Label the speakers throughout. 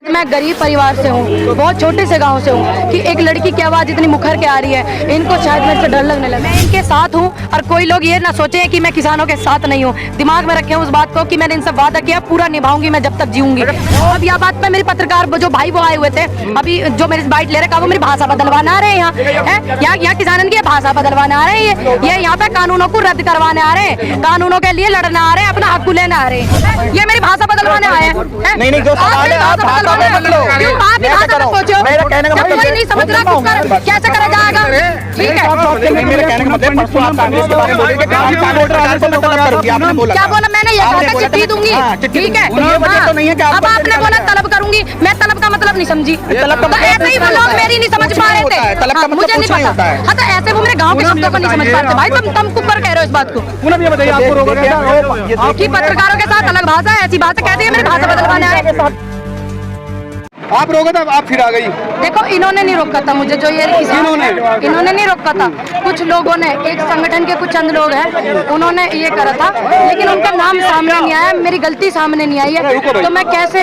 Speaker 1: मैं गरीब परिवार से हूँ, बहुत छोटे से गांव से हूँ कि एक लड़की की आवाज़ इतनी मुखर के आ रही है, इनको शायद मेरे से डर लगने लगा। मैं इनके साथ हूँ और कोई लोग ये ना सोचे कि मैं किसानों के साथ नहीं हूँ। दिमाग में रखें उस बात को कि मैंने इनसे वादा किया, पूरा निभाऊंगी मैं जब तक जीऊंगी। अब यह बात पे मेरे पत्रकार जो भाई वो आए हुए थे, अभी जो मेरी बाइट ले रहे वो मेरी भाषा बदलवाने आ रहे हैं यहाँ किसानों की भाषा बदलवाने आ रहे हैं। ये यहाँ पे कानूनों को रद्द करवाने आ रहे हैं, कानूनों के लिए लड़ने आ रहे हैं, अपना हक लेने आ रहे हैं। ये मेरी भाषा बदलवाने आए हैं।
Speaker 2: नहीं, जो सवाल है आप भाषा बदलो।
Speaker 1: क्यों आप भाषा मत सोचो?
Speaker 2: मेरा कहने का मतलब
Speaker 1: कोई नहीं समझ रहा कुछ कैसे करा जाएगा? ठीक है,
Speaker 2: मेरे कहने का मतलब परसों आप कांग्रेस के बारे में बोले कि वोटर आधार को मैं तलब करूंगी, आपने बोला
Speaker 1: क्या बोला? मैंने ये कहा था चिट्ठी दूंगी, ठीक है।
Speaker 2: ये वजह तो नहीं है कि
Speaker 1: अब आपने बोला तलब करूंगी, मैं तलब का मतलब नहीं समझी। ऐसे ही वो लोग मेरी नहीं समझ पा रहे थे, मुझे नहीं पता। हाँ तो ऐसे वो मेरे गाँव के शब्दों को नहीं समझ पाते। भाई तुम कुकर कह रहे हो इस बात को कि पत्रकारों के साथ अलग भाषा है, ऐसी बात कहती है मेरी भाषा बदलवाने आए।
Speaker 3: आप रोका था, आप फिर आ गई।
Speaker 1: देखो इन्होंने नहीं रोका था मुझे, जो ये इन्होंने नहीं रोका था। कुछ लोगों ने, एक संगठन के कुछ चंद लोग हैं, उन्होंने ये करा था, लेकिन उनका नाम सामने नहीं आया, मेरी गलती सामने नहीं आई है। तो मैं कैसे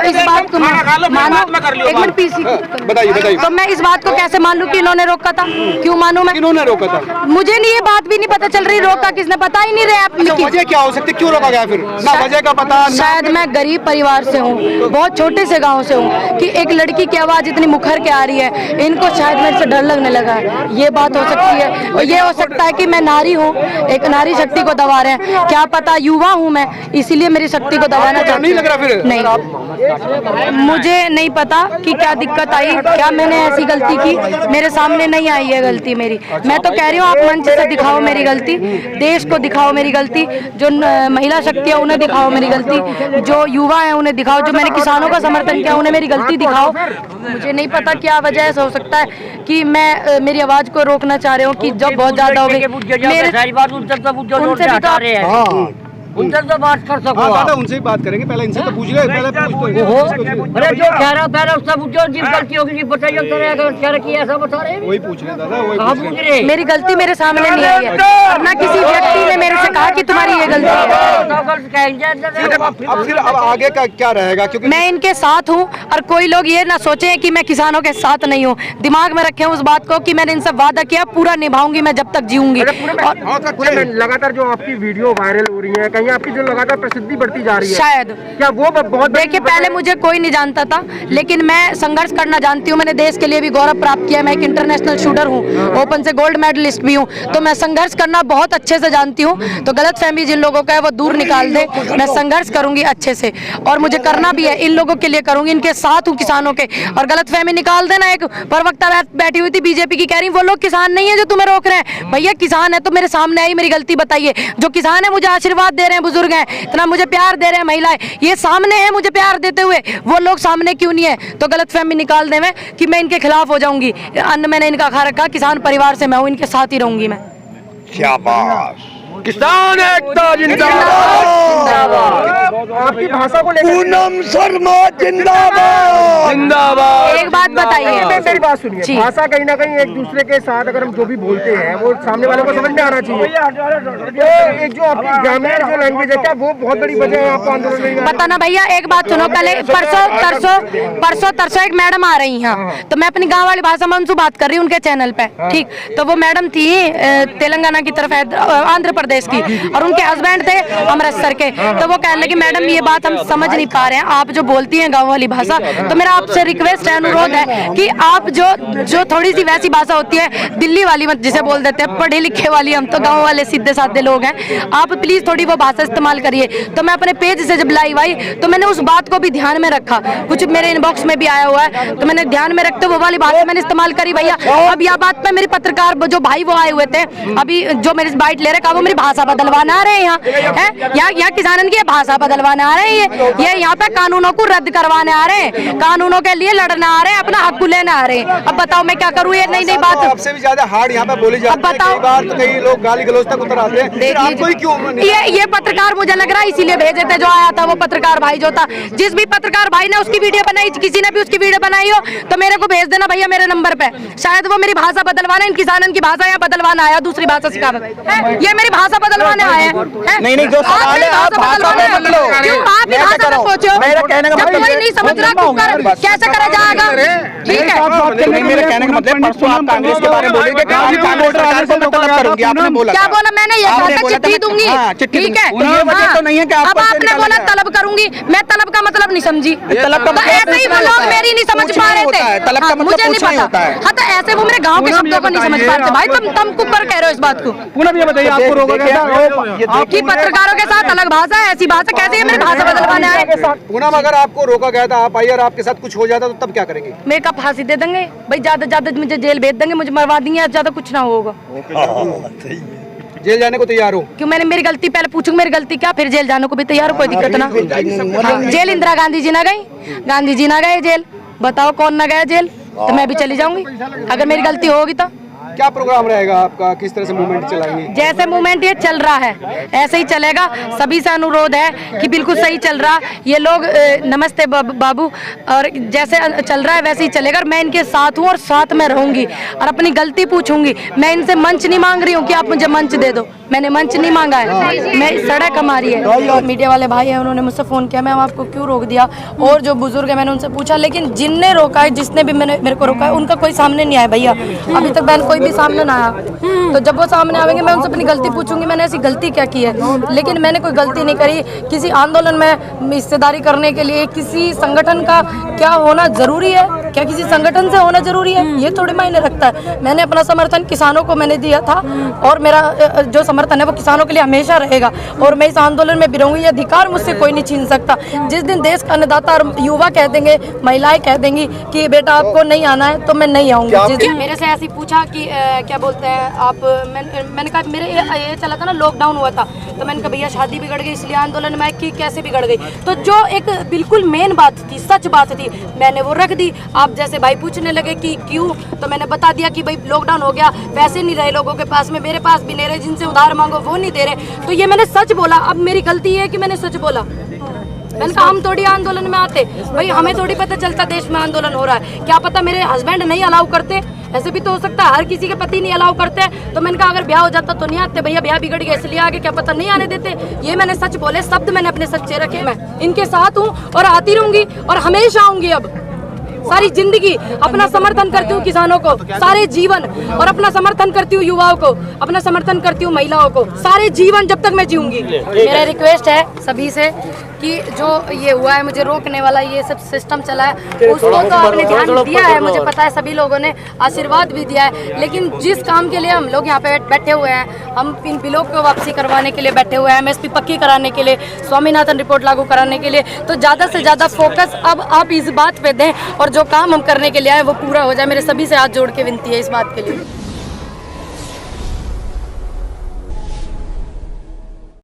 Speaker 1: इस बात को मानूं? एक मिनट पीसी
Speaker 3: बताइए।
Speaker 1: तो मैं इस बात को कैसे मान लूं कि इन्होंने रोका था? क्यों मानूं मैं?
Speaker 3: इन्होंने रोका था,
Speaker 1: मुझे नहीं, ये बात भी नहीं पता चल रही रोका किसने, पता ही नहीं रहा।
Speaker 3: वजह क्या हो सकती, क्यों रोका गया? फिर ना वजह का पता।
Speaker 1: शायद मैं गरीब परिवार से हूँ, बहुत छोटे से गांव से हूँ कि एक लड़की की आवाज़ इतनी मुखर के आ रही है, इनको शायद मेरे से डर लगने लगा है। ये बात हो सकती है। और ये हो सकता है कि मैं नारी हूँ, एक नारी शक्ति को दबा रहे हैं, क्या पता युवा हूँ मैं, इसीलिए मेरी शक्ति को दबाना चाहती हूँ।
Speaker 3: नहीं लग रहा फिर?
Speaker 1: नहीं, मुझे नहीं पता कि क्या दिक्कत आई, क्या मैंने ऐसी गलती की, मेरे सामने नहीं आई है गलती मेरी। मैं तो कह रही हूँ आप मंच से दिखाओ मेरी गलती, देश को दिखाओ मेरी गलती, जो महिला शक्ति है उन्हें दिखाओ मेरी गलती, जो युवा है उन्हें दिखाओ, जो मैंने किसानों का समर्थन किया उन्हें मेरी गलती दिखाओ। मुझे नहीं पता क्या वजह ऐसा हो सकता है कि मैं मेरी आवाज को रोकना चाह रहे हो कि जब बहुत ज्यादा हो गई उनसे भी तो
Speaker 4: उनसे तो बात कर सको।
Speaker 3: दादा उनसे ही बात करेंगे, पहले इनसे तो पूछ ले, पहले पूछ
Speaker 4: हो। अरे जो कह रहा पहले उससे पूछो, जिस गलती होगी बताइए, क्या किया ऐसा बता रहे।
Speaker 3: वही पूछ रहे दादा, वही पूछ रहे।
Speaker 1: मेरी गलती मेरे सामने नहीं आई है, और ना किसी व्यक्ति ने मेरे से कहा कि तुम्हारी ये गलती है।
Speaker 3: अब आगे का क्या रहेगा? क्योंकि
Speaker 1: मैं इनके साथ हूँ और कोई लोग ये ना सोचे कि मैं किसानों के साथ नहीं हूँ। दिमाग में रखें उस बात को कि मैंने इनसे वादा किया, पूरा निभाऊंगी मैं जब तक जीऊंगी।
Speaker 5: लगातार जो आपकी वीडियो वायरल हो रही है, कहीं आपकी जो लगातार प्रसिद्धि बढ़ती जा रही है,
Speaker 1: शायद
Speaker 5: क्या वो बहुत?
Speaker 1: देखिए पहले मुझे कोई नहीं जानता था, लेकिन मैं संघर्ष करना जानती हूँ। मैंने देश के लिए भी गौरव प्राप्त किया, मैं एक इंटरनेशनल शूटर हूँ, ओपन से गोल्ड मेडलिस्ट भी हूँ, तो मैं संघर्ष करना बहुत अच्छे से जानती हूँ। तो गलतफहमी जिन लोगों का है वो दूर निकाल दे, मैं संघर्ष करूंगी अच्छे से, और मुझे करना भी है, इन लोगों के लिए करूंगी, इनके साथ हूँ किसानों के। और गलतफहमी निकाल देना। एक प्रवक्ता बैठी हुई थी बीजेपी की, कह रही वो लोग किसान नहीं है जो तुम्हें रोक रहे हैं। भैया किसान है तो मेरे सामने आई, मेरी गलती बताइए। जो किसान है मुझे आशीर्वाद दे रहे हैं, बुजुर्ग हैं, इतना मुझे प्यार दे रहे हैं, महिलाएं ये सामने है मुझे प्यार देते हुए, वो लोग सामने क्यों नहीं है? तो गलतफहमी निकाल दे मैं कि मैं इनके खिलाफ हो जाऊंगी। अन्न मैंने इनका खा रखा, किसान परिवार से मैं हूँ, इनके साथ ही रहूंगी मैं।
Speaker 3: शाबाश,
Speaker 2: किसान एकता जिंदाबाद।
Speaker 5: आपकी भाषा को लेकर
Speaker 2: पूनम शर्मा जिंदाबाद।
Speaker 1: एक बात बताइए,
Speaker 5: मेरी बात सुनिए, भाषा कहीं ना कहीं एक दूसरे के साथ अगर हम जो भी बोलते हैं वो सामने वाले को समझ में आना चाहिए। तो एक जो आपकी ग्रामीण जो लैंग्वेज है, क्या वो बहुत बड़ी वजह है आपको आंदोलन में?
Speaker 1: पता ना भैया, एक बात सुनो, कल परसों तरसों एक मैडम आ रही हैं, तो मैं अपनी गाँव वाली भाषा में उनसे बात कर रही हूँ उनके चैनल पे, ठीक। तो वो मैडम थी तेलंगाना की तरफ, आंध्र प्रदेश की, और उनके हस्बैंड थे अमृतसर के। तो वो कहने लगी मैडम ये बात हम समझ नहीं पा रहे हैं, आप जो बोलती हैं गाँव वाली भाषा, तो मेरा आपसे रिक्वेस्ट है, अनुरोध है कि आप जो थोड़ी सी वैसी भाषा होती है दिल्ली वाली, मत जिसे बोल देते हैं पढ़े लिखे वाली, हम तो गाँव वाले सीधे साधे लोग हैं, आप प्लीज थोड़ी वो भाषा इस्तेमाल करिए। तो मैं अपने पेज से जब लाइव आई तो मैंने उस बात को भी ध्यान में रखा, कुछ मेरे इनबॉक्स में भी आया हुआ है, तो मैंने ध्यान में रखते वो वाली भाषा मैंने इस्तेमाल करी भैया। अब यह बात पे मेरे पत्रकार जो भाई वो आए हुए थे, अभी जो मेरी बाइट ले रहे वो मेरी भाषा बदलवाने आ रहे हैं यहाँ किसानों की भाषा बदलवाने आ रहे हैं, ये यहाँ पे कानूनों को रद्द करवाने आ रहे हैं, कानून कानूनों के लिए लड़ना आ रहे हैं, अपना हक लेना आ रहे हैं। अब बताओ मैं क्या करूँ? ये नई नई बात
Speaker 3: आपसे भी ज्यादा हार्ड यहाँ पे बोली जाती है।
Speaker 1: बताओ।
Speaker 3: कई बार तो कई लोग गाली गलौज तक उतर आते हैं, फिर आपको ही क्यों
Speaker 1: ये पत्रकार मुझे लग रहा है इसीलिए भेजे थे, जो आया था वो पत्रकार भाई जो था, जिस भी पत्रकार भाई ने उसकी वीडियो बनाई, किसी ने भी उसकी वीडियो बनाई हो तो मेरे को भेज देना भैया मेरे नंबर पे। शायद वो मेरी भाषा बदलवाना, इन किसानों की भाषा यहाँ बदलवाना आया, दूसरी भाषा सिखाना, ये मेरी भाषा बदलवाने आए हैं।
Speaker 2: नहीं जो सवाल है आप भाषा में बदलो।
Speaker 1: क्यों आप ही भाषा में सोचो?
Speaker 2: मेरा कहने का
Speaker 1: जब
Speaker 2: मतलब
Speaker 1: कोई नहीं समझ रहा कैसे करा जाएगा? ठीक है,
Speaker 2: नहीं, मेरे कहने का मतलब परसों आप कांग्रेस के बारे में बोले कि कांग्रेस सरकार से मैं तलब करूंगी, आपने बोला
Speaker 1: क्या बोला मैंने? ये
Speaker 2: आपने
Speaker 1: कहा
Speaker 2: बोला
Speaker 1: चिट्ठी
Speaker 2: था
Speaker 1: दूंगी,
Speaker 2: चिट्ठी
Speaker 1: ठीक है।
Speaker 2: दूंगी। ये वजह तो नहीं है कि आप
Speaker 1: अब आपने बोला तलब करूंगी, मैं तलब का मतलब नहीं समझी।
Speaker 2: तलब का मतलब
Speaker 1: ऐसे ही वो लोग मेरी नहीं समझ पा रहे थे।
Speaker 2: तलब का मतलब
Speaker 1: मुझे नहीं
Speaker 2: पूछना ही होता
Speaker 1: पता।
Speaker 2: है।
Speaker 1: हाँ तो ऐसे वो मेरे गाँव के शब्दों को नहीं समझ पा रहे थे। भाई तुम ऊपर कह रहे हो इस बात को
Speaker 5: पूनम ये बताइए, आपको रोका गया था
Speaker 1: कि पत्रकारों के साथ अलग भाषा है, ऐसी भाषा कैसे? ये मेरी भाषा बदलवाने आए।
Speaker 3: पूनम, अगर आपको रोका गया था, आप आई और आपके साथ कुछ हो जाता तो तब क्या करेंगे?
Speaker 1: मेरे का फांसी दे देंगे भाई, ज्यादा ज्यादा मुझे जेल भेज देंगे, मुझे मरवा देंगे, ज्यादा कुछ ना होगा।
Speaker 3: जेल जाने को तैयार हो?
Speaker 1: क्यों? मैंने मेरी गलती पहले पूछूंगी, मेरी गलती क्या, फिर जेल जाने को भी तैयार हो, कोई दिक्कत ना। हाँ, जेल इंदिरा गांधी जी ना गई, गांधी जी ना गए जेल, बताओ कौन ना गया जेल? तो मैं भी चली जाऊंगी अगर मेरी गलती होगी तो।
Speaker 3: क्या प्रोग्राम रहेगा आपका, किस तरह से मूवमेंट चलाएंगे?
Speaker 1: जैसे मूवमेंट ये चल रहा है ऐसे ही चलेगा। सभी से अनुरोध है कि बिल्कुल सही चल रहा, ये लोग नमस्ते बाबू, और जैसे चल रहा है वैसे ही चलेगा। और मैं इनके साथ हूँ और साथ में रहूंगी और अपनी गलती पूछूंगी। मैं इनसे मंच नहीं मांग रही हूँ कि आप मुझे मंच दे दो, मैंने मंच नहीं मांगा है, मैं सड़क हमारी है। मीडिया वाले भाई हैं, उन्होंने मुझसे फोन किया, मैम आपको क्यों रोक दिया? और जो बुजुर्ग है मैंने उनसे पूछा, लेकिन जिनने रोका है, जिसने भी मेरे को रोका है, उनका कोई सामने नहीं आया भैया, अभी तक बहन कोई भी सामने ना आया। तो जब वो सामने आएंगे मैं उनसे अपनी गलती पूछूंगी, मैंने ऐसी गलती क्या की है। लेकिन मैंने कोई गलती नहीं करी। किसी आंदोलन में हिस्सेदारी करने के लिए किसी संगठन का क्या होना जरूरी है? क्या किसी संगठन से होना जरूरी है? ये थोड़ी मायने रखता है। मैंने अपना समर्थन किसानों को मैंने दिया था और मेरा जो समर्थन है वो किसानों के लिए हमेशा रहेगा और मैं इस आंदोलन में भी रहूंगी। ये अधिकार मुझसे कोई नहीं छीन सकता। जिस दिन देश का अन्नदाता और युवा कह देंगे, महिलाएं कह देंगी कि बेटा आपको नहीं आना है, तो मैं नहीं आऊंगी। मेरे से ऐसे पूछा कि क्या बोलते हैं आप, मैंने कहा मेरे ये चला था ना, लॉकडाउन हुआ था, तो मैंने कहा भैया शादी बिगड़ गई इसलिए आंदोलन में कि कैसे बिगड़ गई। तो जो एक बिल्कुल मेन बात थी, सच बात थी, मैंने वो रख दी। आप जैसे भाई पूछने लगे कि क्यों, तो मैंने बता दिया कि भाई लॉकडाउन हो गया, पैसे नहीं रहे लोगों के पास में, मेरे पास भी नहीं रहे, जिनसे उधार मांगो वो नहीं दे रहे। तो ये मैंने सच बोला। अब मेरी गलती है कि मैंने सच बोला। मैंने कहा हम थोड़ी आंदोलन में आते भाई, हमें थोड़ी पता चलता देश में आंदोलन हो रहा है। क्या पता मेरे हस्बैंड नहीं अलाउ करते, ऐसे भी तो हो सकता है, हर किसी के पति नहीं अलाउ करते हैं। तो मैंने कहा अगर ब्याह हो जाता तो नहीं आते भैया, ब्याह बिगड़ गया इसलिए आगे, क्या पता नहीं आने देते। ये मैंने सच बोले, शब्द मैंने अपने सच्चे रखे। मैं इनके साथ हूँ और आती रहूंगी और हमेशा आऊंगी। अब सारी जिंदगी अपना समर्थन करती हूँ किसानों को, सारे जीवन, और अपना समर्थन करती हूँ युवाओं को, अपना समर्थन करती हूँ महिलाओं को, सारे जीवन जब तक मैं जीऊंगी। मेरा रिक्वेस्ट है सभी से कि जो ये हुआ है, मुझे रोकने वाला ये सब सिस्टम चला है, उसको तो आपने ध्यान दिया है, मुझे पता है, सभी लोगों ने आशीर्वाद भी दिया है। लेकिन जिस काम के लिए हम लोग यहाँ पे बैठे हुए हैं, हम इन बिलों को वापसी करवाने के लिए बैठे हुए हैं, MSP पक्की कराने के लिए, स्वामीनाथन रिपोर्ट लागू कराने के लिए, तो ज़्यादा से ज़्यादा फोकस अब आप इस बात पे दें और जो काम हम करने के लिए आए वो पूरा हो जाए। मेरे सभी से हाथ जोड़ के विनती है इस बात के लिए।